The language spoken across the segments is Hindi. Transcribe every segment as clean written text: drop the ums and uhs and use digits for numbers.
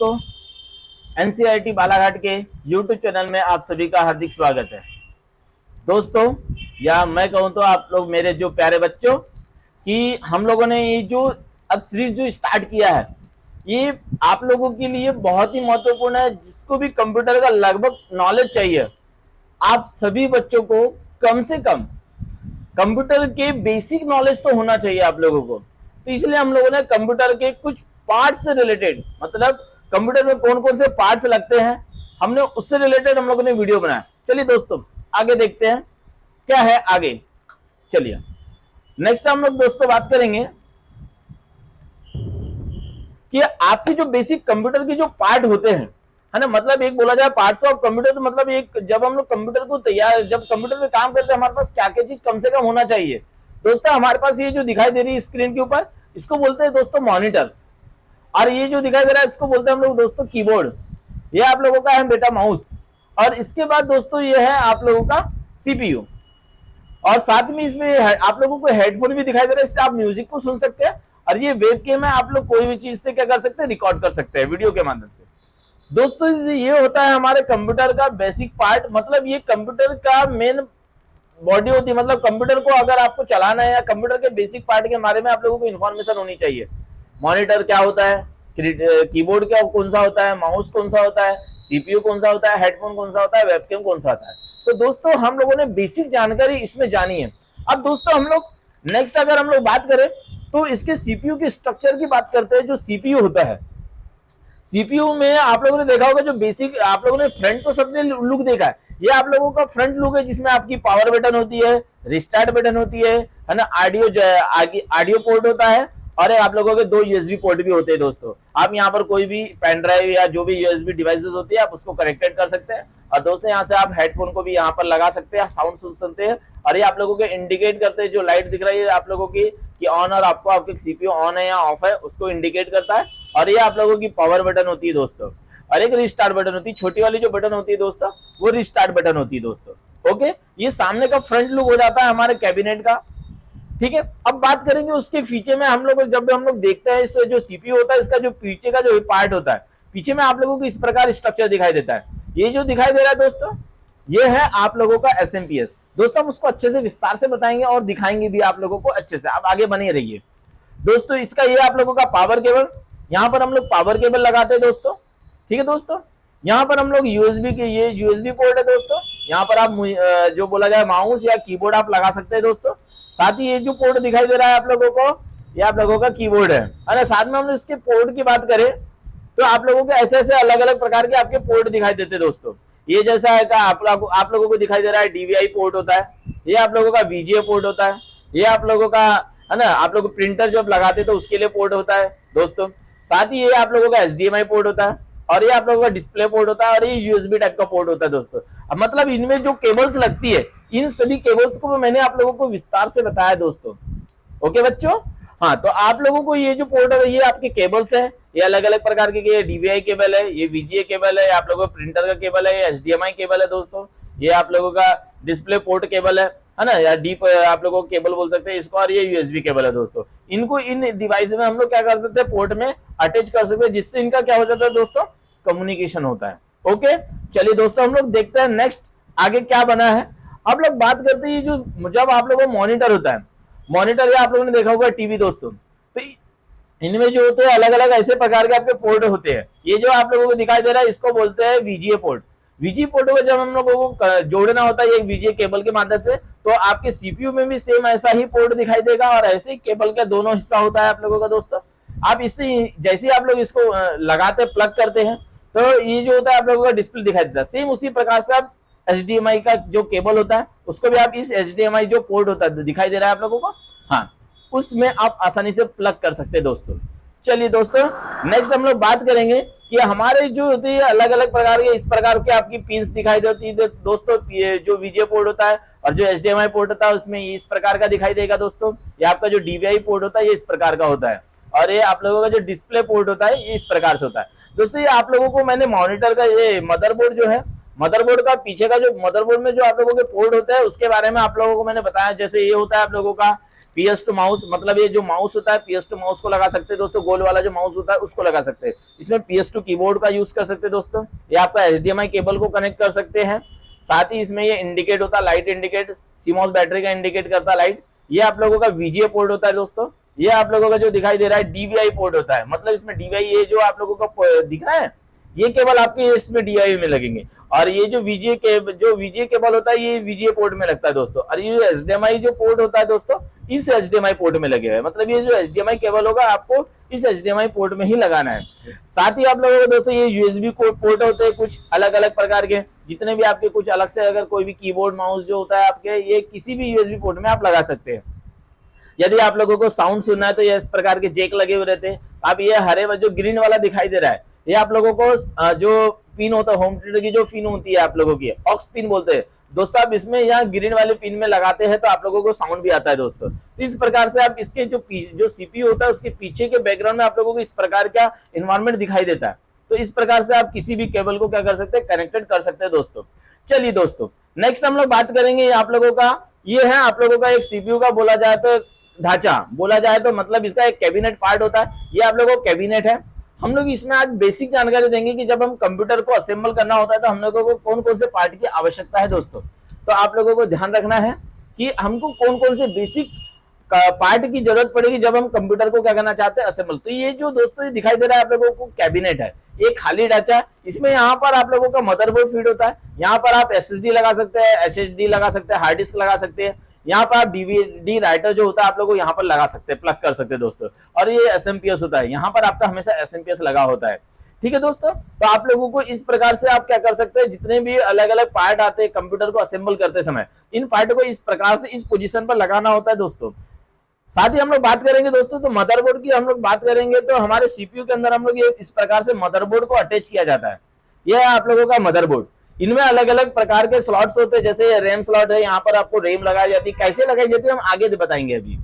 तो एनसीईआरटी बालाघाट के यूट्यूब चैनल में आप सभी का हार्दिक स्वागत है। दोस्तों, या मैं कहूँ तो आप लोग मेरे जो प्यारे बच्चों, कि हम लोगों ने ये जो अब सीरीज जो स्टार्ट किया है, ये आप लोगों के लिए बहुत ही महत्वपूर्ण है। जिसको भी कंप्यूटर का लगभग नॉलेज चाहिए, आप सभी बच्चों को कम से कम कंप्यूटर के बेसिक नॉलेज तो होना चाहिए आप लोगों को। तो इसलिए हम लोगों ने कंप्यूटर के कुछ पार्ट्स से रिलेटेड, मतलब कंप्यूटर में कौन कौन से पार्ट्स लगते हैं, हमने उससे रिलेटेड हम लोगों ने वीडियो बनाया। चलिए दोस्तों आगे देखते हैं क्या है आगे। चलिए नेक्स्ट हम लोग दोस्तों बात करेंगे कि आपकी जो बेसिक कंप्यूटर के जो पार्ट होते हैं, है ना, मतलब एक बोला जाए पार्ट्स ऑफ कंप्यूटर, तो मतलब एक जब हम लोग कंप्यूटर को तैयार, जब कंप्यूटर पे काम करते हैं, हमारे पास क्या क्या चीज कम से कम होना चाहिए। दोस्तों हमारे पास ये जो दिखाई दे रही है स्क्रीन के ऊपर, इसको बोलते हैं दोस्तों मॉनिटर। और ये जो दिखाई दे रहा है इसको बोलते हैं हम लोग दोस्तों कीबोर्ड। ये आप लोगों का है बेटा माउस। और इसके बाद दोस्तों ये है आप लोगों का सीपीयू। और साथ में इसमें आप लोगों को हेडफोन भी दिखाई दे रहा है, इससे आप म्यूजिक को सुन सकते हैं। और ये वेबकैम है, आप लोग कोई भी चीज से क्या कर सकते हैं, रिकॉर्ड कर सकते हैं वीडियो के माध्यम से। दोस्तों ये होता है हमारे कंप्यूटर का बेसिक पार्ट, मतलब ये कंप्यूटर का मेन बॉडी होती है। मतलब कंप्यूटर को अगर आपको चलाना है, या कंप्यूटर के बेसिक पार्ट के बारे में आप लोगों को इन्फॉर्मेशन होनी चाहिए। मॉनिटर क्या होता है, कीबोर्ड क्या कौन सा होता है, माउस कौन सा होता है, सीपीयू कौन सा होता है, हेडफोन कौन सा होता है, वेबकैम कौन सा होता है। तो दोस्तों हम लोगों ने बेसिक जानकारी इसमें जानी है। अब दोस्तों हम लोग नेक्स्ट अगर हम लोग बात करें तो इसके सीपीयू के स्ट्रक्चर की बात करते हैं। जो सीपीयू होता है, सीपीयू में आप लोगों ने देखा होगा जो बेसिक, आप लोगों ने फ्रंट तो सबने लुक देखा है, ये आप लोगों का फ्रंट लुक है, जिसमें आपकी पावर बटन होती है, रिस्टार्ट बटन होती है ना, ऑडियो पोर्ट होता है, और आप लोगों के 2 यूएसबी पोर्ट भी होते हैं। दोस्तों आप यहाँ पर कोई भी पेन ड्राइव या जो भी यूएसबी डिवाइसेस होती है, आप उसको कनेक्टेड कर सकते हैं। और दोस्तों यहाँ से आप हेडफोन को भी यहाँ पर लगा सकते हैं, साउंड सुन सकते हैं। और ये आप लोगों के इंडिकेट करते हैं, जो लाइट दिख रही है आप लोगों की कि ऑन, और आपको आपके सीपीयू ऑन है या ऑफ है, उसको इंडिकेट करता है। और ये आप लोगों की पावर बटन होती है दोस्तों, और एक रिस्टार्ट बटन होती है। छोटी वाली जो बटन होती है दोस्तों, वो रिस्टार्ट बटन होती है दोस्तों। ओके, ये सामने का फ्रंट लुक हो जाता है हमारे कैबिनेट का। ठीक है, अब बात करेंगे उसके पीछे में। हम लोग जब हम लोग देखते हैं इस जो सीपीयू होता है, इसका जो पीछे का जो पार्ट होता है, पीछे में आप लोगों को इस प्रकार स्ट्रक्चर दिखाई देता है। ये जो दिखाई दे रहा है दोस्तों, ये है आप लोगों का एसएमपीएस। दोस्तों हम उसको अच्छे से विस्तार से बताएंगे और दिखाएंगे भी आप लोगों को अच्छे से, आप आगे बने रहिए। दोस्तों इसका ये आप लोगों का पावर केबल, यहाँ पर हम लोग पावर केबल लगाते हैं दोस्तों। ठीक है दोस्तों, यहाँ पर हम लोग यूएसबी के, ये यूएसबी पोर्ट है दोस्तों। यहाँ पर आप जो बोला जाए माउस या कीबोर्ड आप लगा सकते हैं दोस्तों। साथ ही ये जो पोर्ट दिखाई दे रहा है आप लोगों को, ये आप लोगों का कीबोर्ड है। अरे साथ में हम इसके पोर्ट की बात करें तो आप लोगों को ऐसे ऐसे अलग अलग प्रकार के आपके पोर्ट दिखाई देते हैं दोस्तों। ये जैसा है आप लोगों को दिखाई दे रहा है डीवीआई पोर्ट होता है, ये आप लोगों का वीजीए पोर्ट होता है, ये आप लोगों का है ना, आप लोग प्रिंटर जब लगाते तो उसके लिए पोर्ट होता है दोस्तों। साथ ही ये आप लोगों का एचडीएमआई पोर्ट होता है, और ये आप लोगों का डिस्प्ले पोर्ट होता है, और ये यूएसबी टाइप का पोर्ट होता है दोस्तों। अब मतलब इनमें जो केबल्स लगती है, इन सभी केबल्स को मैंने आप लोगों को विस्तार से बताया दोस्तों। ओके बच्चों, हाँ, तो आप लोगों को ये जो पोर्ट है, ये आपके केबल्स है, ये अलग अलग प्रकार के, ये डीवीआई केबल है, ये वीजीए केबल है, आप लोगों को प्रिंटर का केबल है, ये एचडीएमआई केबल है दोस्तों, ये आप लोगों का डिस्प्ले पोर्ट केबल है ना, या डीप आप लोगों को केबल बोल सकते हैं इसको, और ये यूएसबी केबल है दोस्तों। इनको इन डिवाइस में हम लोग क्या कर सकते हैं, पोर्ट में अटैच कर सकते हैं, जिससे इनका क्या हो जाता है दोस्तों, कम्युनिकेशन होता है। ओके, चलिए दोस्तों हम लोग देखते हैं नेक्स्ट आगे क्या बना है। अब लोग बात करते हैं जो जब आप लोगों को मॉनिटर होता है, मॉनिटर या आप लोगों ने देखा होगा टीवी दोस्तों, तो इनमें जो होते हैं अलग अलग ऐसे प्रकार के आपके पोर्ट होते हैं। ये जो आप लोगों को दिखाई दे रहा है इसको बोलते हैं वीजीए पोर्ट। वीजीए पोर्ट को जब हम लोगों को जोड़ना होता है एक वीजीए केबल के माध्यम से, तो आपके सीपीयू में भी सेम ऐसा ही पोर्ट दिखाई देगा, और ऐसे ही केबल का दोनों हिस्सा होता है आप लोगों का दोस्तों। आप इससे जैसे ही आप लोग इसको लगाते प्लग करते हैं, तो ये जो होता है आप लोगों का डिस्प्ले दिखाई देता है। सेम उसी प्रकार से आप एचडीएमआई का जो केबल होता है उसको भी आप इस एचडीएमआई जो पोर्ट होता है दिखाई दे रहा है आप लोगों को, हाँ, उसमें आप आसानी से प्लग कर सकते हैं दोस्तों। चलिए दोस्तों नेक्स्ट हम लोग बात करेंगे कि हमारे जो होती है अलग अलग प्रकार के, इस प्रकार के आपकी पिंस दिखाई देती है दोस्तों। ये जो वीजीए पोर्ट होता है और जो एचडीएमआई पोर्ट होता है उसमें इस प्रकार का दिखाई देगा दोस्तों। ये आपका जो डीवीआई पोर्ट होता है ये इस प्रकार का होता है, और ये आप लोगों का जो डिस्प्ले पोर्ट होता है ये इस प्रकार से होता है दोस्तों। ये आप लोगों को मैंने मॉनिटर का, ये मदरबोर्ड जो है, मदरबोर्ड का पीछे का जो मदरबोर्ड में जो आप लोगों के पोर्ट होता है उसके बारे में आप लोगों को मैंने बताया। जैसे ये होता है आप लोगों का PS2 माउस, मतलब ये जो माउस होता है PS2 माउस को लगा सकते हैं दोस्तों, गोल वाला जो माउस होता है उसको लगा सकते हैं। इसमें PS2 कीबोर्ड का यूज कर सकते हैं दोस्तों। ये आपका HDMI केबल को कनेक्ट कर सकते हैं। साथ ही इसमें ये इंडिकेट होता है, लाइट इंडिकेट, सीमॉस बैटरी का इंडिकेट करता है लाइट। ये आप लोगों का VGA पोर्ट होता है दोस्तों। ये आप लोगों का जो दिखाई दे रहा है DVI पोर्ट होता है, मतलब इसमें DVI ये जो आप लोगों का दिख रहा है ये केवल आपके इसमें DVI में लगेंगे। और ये जो VGA केबल होता है ये VGA पोर्ट में लगता है दोस्तों। और ये जो HDMI जो पोर्ट होता है दोस्तों इस HDMI पोर्ट में लगे हुए, मतलब ये जो HDMI केबल होगा आपको इस HDMI पोर्ट में ही लगाना है। साथ ही आप लोगों को दोस्तों ये USB पोर्ट होते हैं कुछ अलग अलग प्रकार के, जितने भी आपके कुछ अलग से अगर कोई भी कीबोर्ड माउस जो होता है आपके, ये किसी भी USB पोर्ट में आप लगा सकते हैं। यदि आप लोगों को साउंड सुनना है तो ये इस प्रकार के जैक लगे हुए रहते हैं। अब ये हरे जो ग्रीन वाला दिखाई दे रहा है ये आप लोगों को जो पिन होता है होम थिएटर की जो पिन होती है आप लोगों की ऑक्स पिन बोलते हैं दोस्तों, आप इसमें यहाँ ग्रीन वाले पिन में लगाते हैं तो आप लोगों को साउंड भी आता है दोस्तों। तो इस प्रकार से आप इसके जो CPU होता है उसके पीछे के बैकग्राउंड में आप लोगों को इस प्रकार का इन्वायरमेंट दिखाई देता है। तो इस प्रकार से आप किसी भी केबल को क्या कर सकते हैं, कनेक्टेड कर सकते हैं दोस्तों। चलिए दोस्तों नेक्स्ट हम लोग बात करेंगे आप लोगों का, ये है आप लोगों का एक CPU का बोला जाए तो ढांचा, बोला जाए तो मतलब इसका एक कैबिनेट पार्ट होता है। ये आप लोगों को कैबिनेट है। हम लोग इसमें आज बेसिक जानकारी देंगे कि जब हम कंप्यूटर को असेंबल करना होता है तो हम लोगों को कौन कौन से पार्ट की आवश्यकता है दोस्तों। तो आप लोगों को ध्यान रखना है कि हमको कौन कौन से बेसिक पार्ट की जरूरत पड़ेगी जब हम कंप्यूटर को क्या करना चाहते हैं, असेंबल। तो ये जो दोस्तों ये दिखाई दे रहा है आप लोगों को कैबिनेट है, ये खाली ढांचा है। इसमें यहाँ पर आप लोगों का मदरबोर्ड फीड होता है, यहाँ पर आप SSD लगा सकते हैं, HDD लगा सकते हैं, हार्ड डिस्क लगा सकते हैं। यहाँ पर आप DVD राइटर जो होता है आप लोग यहाँ पर लगा सकते हैं, प्लग कर सकते हैं दोस्तों। और ये SMPS होता है, यहाँ पर आपका हमेशा SMPS लगा होता है। ठीक है दोस्तों, तो आप लोगों को इस प्रकार से आप क्या कर सकते हैं, जितने भी अलग अलग पार्ट आते हैं कंप्यूटर को असेंबल करते समय इन पार्ट को इस प्रकार से इस पोजीशन पर लगाना होता है दोस्तों। साथ ही हम लोग बात करेंगे दोस्तों तो मदरबोर्ड की हम लोग बात करेंगे तो हमारे CPU के अंदर हम लोग ये इस प्रकार से मदरबोर्ड को अटैच किया जाता है। यह है आप लोगों का मदरबोर्ड। इनमें अलग अलग प्रकार के स्लॉट्स होते हैं, जैसे रैम स्लॉट है, यहाँ पर आपको रैम लगाई जाती है। कैसे लगाई जाती है हम आगे बताएंगे अभी।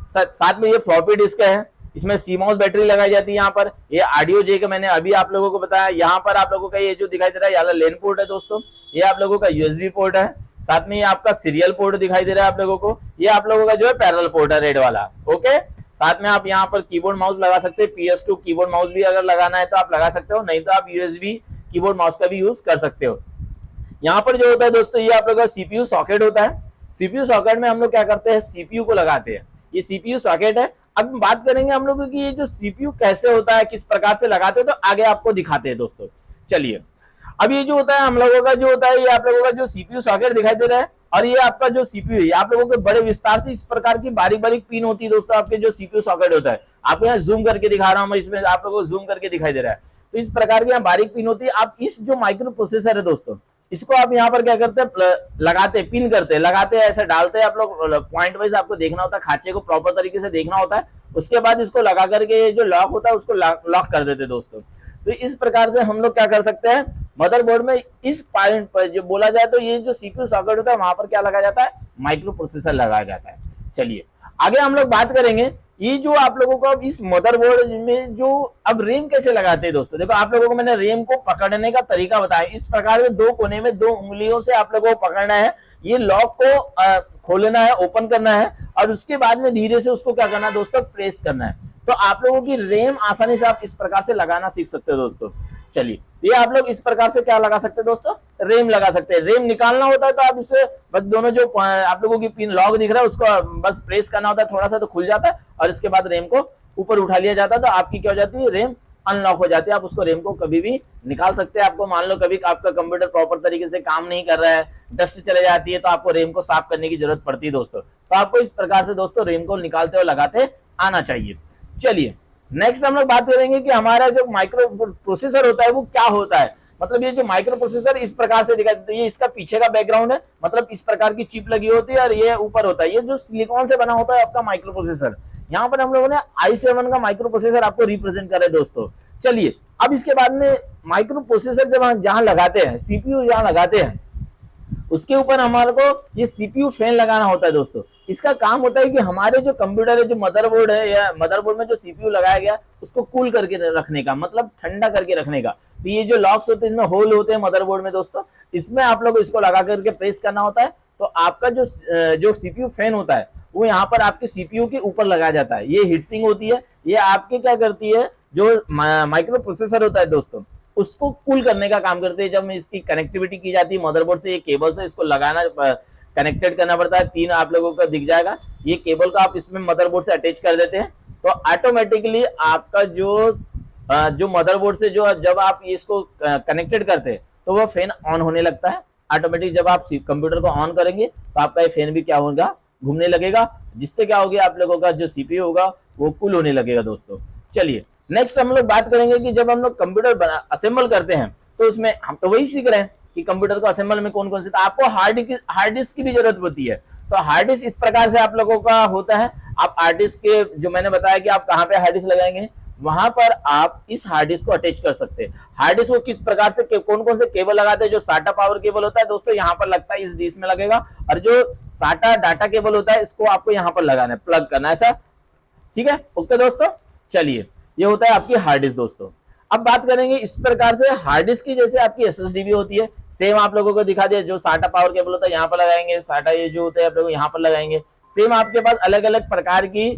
साथ में ये फ्लॉपी डिस्क है, इसमें सीमॉस बैटरी लगाई जाती है। यहाँ पर ये ऑडियो जैक मैंने अभी आप लोगों को बताया। यहाँ पर आप लोगों का ये जो दिखाई दे रहा है यहाँ लेन पोर्ट है दोस्तों, ये आप लोगों का USB पोर्ट है। साथ में ये आपका सीरियल पोर्ट दिखाई दे रहा है आप लोगों को, ये आप लोगों का जो है पैरेलल पोर्ट है रेड वाला। ओके, साथ में आप यहाँ पर कीबोर्ड माउस लगा सकते हैं। PS2 कीबोर्ड माउस भी अगर लगाना है तो आप लगा सकते हो, नहीं तो आप USB कीबोर्ड माउस का भी यूज कर सकते हो। यहाँ पर जो होता है दोस्तों ये आप लोगों का CPU सॉकेट होता है। CPU सॉकेट में हम लोग क्या करते हैं, CPU को लगाते हैं। ये CPU सॉकेट है। अब बात करेंगे हम लोग कि ये जो CPU कैसे होता है, किस प्रकार से लगाते हैं, तो आगे आपको दिखाते हैं दोस्तों। चलिए, अब ये जो होता है हम लोगों का जो होता है ये आप लोगों का जो CPU सॉकेट दिखाई दे रहा है और ये आपका जो CPU है आप लोगों के बड़े विस्तार से इस प्रकार की बारीक बारीक पिन होती है दोस्तों। आपके जो CPU सॉकेट होता है आपको यहाँ जूम करके दिखा रहा हूं मैं, इसमें आप लोगों को जूम करके दिखाई दे रहा है। तो इस प्रकार की यहाँ बारीक पिन होती है। आप इस जो माइक्रो प्रोसेसर है दोस्तों इसको आप यहाँ पर क्या करते हैं, लगाते हैं, पिन करते हैं, लगाते हैं, ऐसे डालते हैं। आप लोग पॉइंट वाइज आपको देखना होता है, खांचे को प्रॉपर तरीके से देखना होता है। उसके बाद इसको लगा करके जो लॉक होता है उसको लॉक कर देते हैं दोस्तों। तो इस प्रकार से हम लोग क्या कर सकते हैं, मदरबोर्ड में इस पॉइंट पर जो बोला जाए तो ये जो CPU सॉकेट होता है वहां पर क्या लगाया जाता है, माइक्रो प्रोसेसर लगाया जाता है। चलिए आगे हम लोग बात करेंगे ये जो आप लोगों को अब इस मदरबोर्ड में जो अब रैम कैसे लगाते हैं दोस्तों। देखो आप लोगों को मैंने रैम को पकड़ने का तरीका बताया। इस प्रकार से दो कोने में दो उंगलियों से आप लोगों को पकड़ना है, ये लॉक को खोलना है, ओपन करना है और उसके बाद में धीरे से उसको क्या करना है दोस्तों, प्रेस करना है। तो आप लोगों की रैम आसानी से आप इस प्रकार से लगाना सीख सकते हो दोस्तों। चलिए ये आप लोग इस प्रकार से क्या लगा सकते हैं दोस्तों, रैम लगा सकते हैं। रैम निकालना होता है तो आप इसे बस दोनों जो आप लोगों की पिन लॉक दिख रहा है उसको बस प्रेस करना होता है, थोड़ा सा तो खुल जाता है और इसके बाद रैम को ऊपर उठा लिया जाता है तो आपकी क्या हो जाती है, रैम अनलॉक हो जाती है। आप उसको रैम को कभी भी निकाल सकते हैं। आपको मान लो कभी आपका कंप्यूटर प्रॉपर तरीके से काम नहीं कर रहा है, डस्ट चले जाती है तो आपको रैम को साफ करने की जरूरत पड़ती है दोस्तों। तो आपको इस प्रकार से दोस्तों रैम को निकालते और लगाते आना चाहिए। चलिए नेक्स्ट हम लोग बात करेंगे कि हमारा जो माइक्रो प्रोसेसर होता है वो क्या होता है। मतलब ये जो माइक्रो प्रोसेसर इस प्रकार से दिखाई देता है, ये इसका पीछे का बैकग्राउंड है, मतलब इस प्रकार की चिप लगी होती है और ये ऊपर होता है। ये जो सिलिकॉन से बना होता है आपका माइक्रो प्रोसेसर, यहाँ पर हम लोगों ने i7 का माइक्रो प्रोसेसर आपको रिप्रेजेंट कर रहे हैं दोस्तों। चलिए अब इसके बाद में माइक्रो प्रोसेसर जब हम जहां लगाते हैं, CPU जहां लगाते हैं उसके ऊपर हमारे को ये CPU फैन लगाना होता है दोस्तों। इसका काम होता है कि हमारे जो कंप्यूटर है, जो मदरबोर्ड है या मदरबोर्ड में जो CPU लगाया गया उसको कूल करके रखने का, मतलब ठंडा करके रखने का। तो ये जो लॉक्स होते हैं इसमें होल होते हैं मदरबोर्ड में दोस्तों, इसमें आप लोग इसको लगा करके प्रेस करना होता है। तो आपका जो CPU फैन होता है वो यहाँ पर आपके सीपीयू के ऊपर लगाया जाता है। ये हीट सिंक होती है, ये आपके क्या करती है, जो माइक्रो प्रोसेसर होता है दोस्तों, उसको कूल करने का काम करते हैं। जब इसकी कनेक्टिविटी की जाती है मदरबोर्ड से, ये केबल से इसको लगाना कनेक्टेड करना पड़ता है। 3 आप लोगों को दिख जाएगा, ये केबल को आप इसमें मदरबोर्ड से अटैच कर देते हैं, तो ऑटोमेटिकली आपका जो मदरबोर्ड से जो जब आप इसको कनेक्टेड करते हैं तो वो फैन ऑन होने लगता है ऑटोमेटिक। जब आप कंप्यूटर को ऑन करेंगे तो आपका ये फैन भी क्या होगा, घूमने लगेगा, जिससे क्या होगा, आप लोगों का जो सीपीयू होगा वो कूल होने लगेगा दोस्तों। चलिए नेक्स्ट हम लोग बात करेंगे कि जब हम लोग कंप्यूटर असेंबल करते हैं तो उसमें हम तो वही सीख रहे हैं कि कंप्यूटर को असेंबल में कौन कौन से, तो आपको हार्ड डिस्क की भी जरूरत होती है। तो हार्ड डिस्क इस प्रकार से आप लोगों का होता है। आप हार्ड डिस्क के जो मैंने बताया कि आप कहाँ पे हार्ड डिस्क लगाएंगे, वहां पर आप इस हार्ड डिस्क को अटैच कर सकते हैं। हार्ड डिस्क को किस प्रकार से कौन कौन से केबल लगाते हैं, जो साटा पावर केबल होता है दोस्तों यहाँ पर लगता है, इस डिस्क में लगेगा, और जो साटा डाटा केबल होता है इसको आपको यहाँ पर लगाना है, प्लग करना है, ऐसा ठीक है। ओके दोस्तों, चलिए ये होता है आपकी हार्ड डिस्क दोस्तों। अब बात करेंगे इस प्रकार से हार्ड डिस्क की, जैसे आपकी एसएसडी भी होती है, सेम आप लोगों को दिखा दिया, जो साटा पावर केबल होता है यहाँ पर लगाएंगे, साटा ये जो होता है आप लोग यहाँ पर लगाएंगे। सेम आपके पास अलग अलग प्रकार की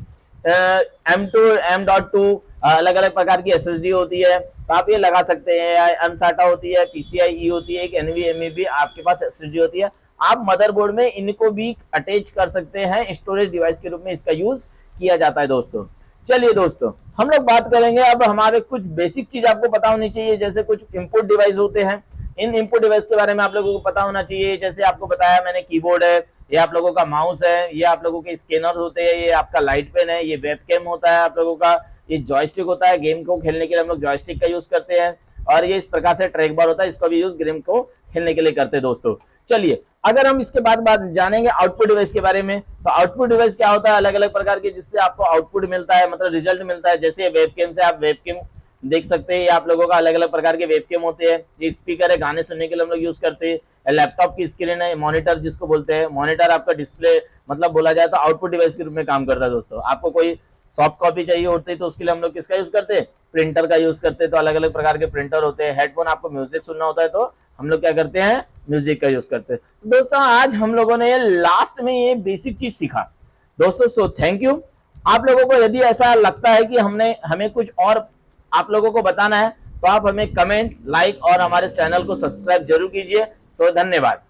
M2 M.2 अलग अलग प्रकार की एसएसडी होती है, तो आप ये लगा सकते हैं। अनसाटा होती है, PCIe होती है, एक NVMe भी आपके पास एसएसडी होती है। आप मदरबोर्ड में इनको भी अटैच कर सकते हैं, स्टोरेज डिवाइस के रूप में इसका यूज किया जाता है दोस्तों। चलिए दोस्तों, हम लोग बात करेंगे अब हमारे कुछ बेसिक चीज आपको पता होनी चाहिए, जैसे कुछ इनपुट डिवाइस होते हैं। इन इनपुट डिवाइस के बारे में आप लोगों को पता होना चाहिए। जैसे आपको बताया मैंने, कीबोर्ड है, ये आप लोगों का माउस है, ये आप लोगों के स्कैनर होते हैं, ये आपका लाइट पेन है, ये वेबकैम होता है आप लोगों का, ये जॉयस्टिक होता है, गेम को खेलने के लिए हम लोग जॉयस्टिक का यूज करते हैं, और ये इस प्रकार से ट्रैक बार होता है, इसका भी यूज गेम को खेलने के लिए करते हैं दोस्तों। चलिए अगर हम इसके बाद जानेंगे आउटपुट डिवाइस के बारे में, तो आउटपुट डिवाइस क्या होता है, अलग अलग प्रकार के, जिससे आपको आउटपुट मिलता है, मतलब रिजल्ट मिलता है। जैसे वेबकैम से आप वेबकैम देख सकते हैं, ये आप लोगों का अलग अलग प्रकार के वेबकैम होते हैं। ये स्पीकर है, गाने सुनने के लिए हम लोग यूज करते हैं। लैपटॉप की स्क्रीन है, मॉनिटर जिसको बोलते हैं, मॉनिटर आपका डिस्प्ले, मतलब बोला जाए तो आउटपुट डिवाइस के रूप में काम करता है दोस्तों। आपको कोई सॉफ्ट कॉपी चाहिए होती है तो उसके लिए हम लोग किसका यूज करते हैं, प्रिंटर का यूज करते हैं। तो अलग अलग प्रकार के प्रिंटर होते हैं। हेडफोन, आपको म्यूजिक सुनना होता है तो हम लोग क्या करते हैं, म्यूजिक का यूज करते हैं। तो दोस्तों आज हम लोगों ने लास्ट में ये बेसिक चीज सीखा दोस्तों। So thank you. आप लोगों को यदि ऐसा लगता है कि हमें कुछ और आप लोगों को बताना है तो आप हमें कमेंट, लाइक और हमारे चैनल को सब्सक्राइब जरूर कीजिए। सो धन्यवाद।